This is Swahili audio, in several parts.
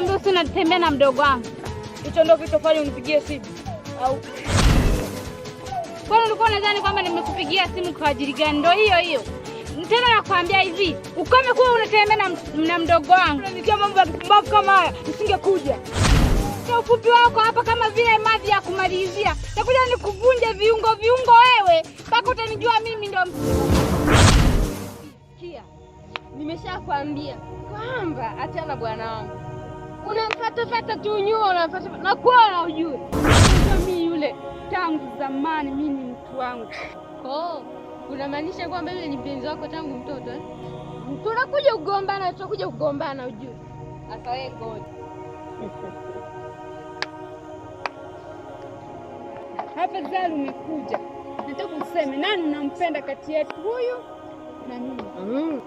nakwambia usinatembea na mdogo wangu. Hicho ndio kitofanya unipigie simu. Au kwani ulikuwa unadhani kwamba nimekupigia simu kwa ajili gani? Ndio hiyo. Tena nakwambia hivi, ukome kuwa unatembea na mdogo wangu. Nikia mambo ya kupumbavu kama haya, usingekuja. Kwa ufupi wako hapa kama vile maji ya kumalizia. Nakuja nikuvunje viungo wewe. Mpaka utanijua mimi ndio Kia. Nimeshakwambia kwamba achana bwana wangu. Unamfuata tu nyua, unamfuata na kuona ujue. mimi yule tangu zamani, mimi ni mtu wangu. Unamaanisha kwamba yule ni mpenzi wako tangu mtoto eh? Tunakuja kugombana ujue. Sasa wewe ngoja. Hapa Zalu umekuja. Nataka useme nani unampenda kati yetu, huyu na mimi.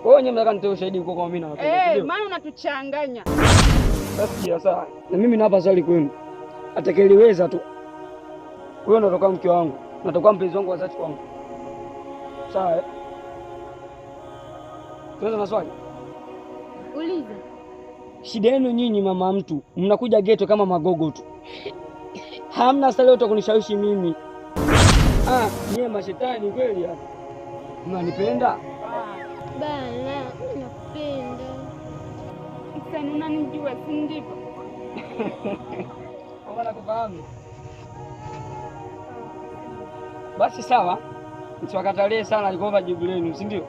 Wewe nyinyi mnataka nitoe ushahidi uko kwa mimi na wapenda. Maana unatuchanganya. Basi sawa. Na mimi napa swali kwenu. Atakayeliweza tu. Wewe unatoka mke wangu. Natoka mpenzi wangu wa dhati kwangu. Sawa. Tuanze na swali. Uliza. Shida yenu nyinyi mama mtu, mnakuja geto kama magogo tu. Hamna style yote kunishawishi mimi. Nyie mashetani kweli hapa. Mnanipenda? Bana, nakupenda. Sasa unanijua, si ndivyo? Kama nakufahamu. Basi sawa. Msiwakatalie sana alikuomba jibu lenu, si ndio?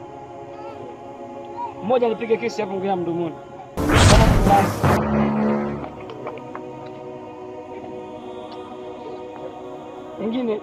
Mmoja nipige kesi hapo mwingine mdomoni. Mwingine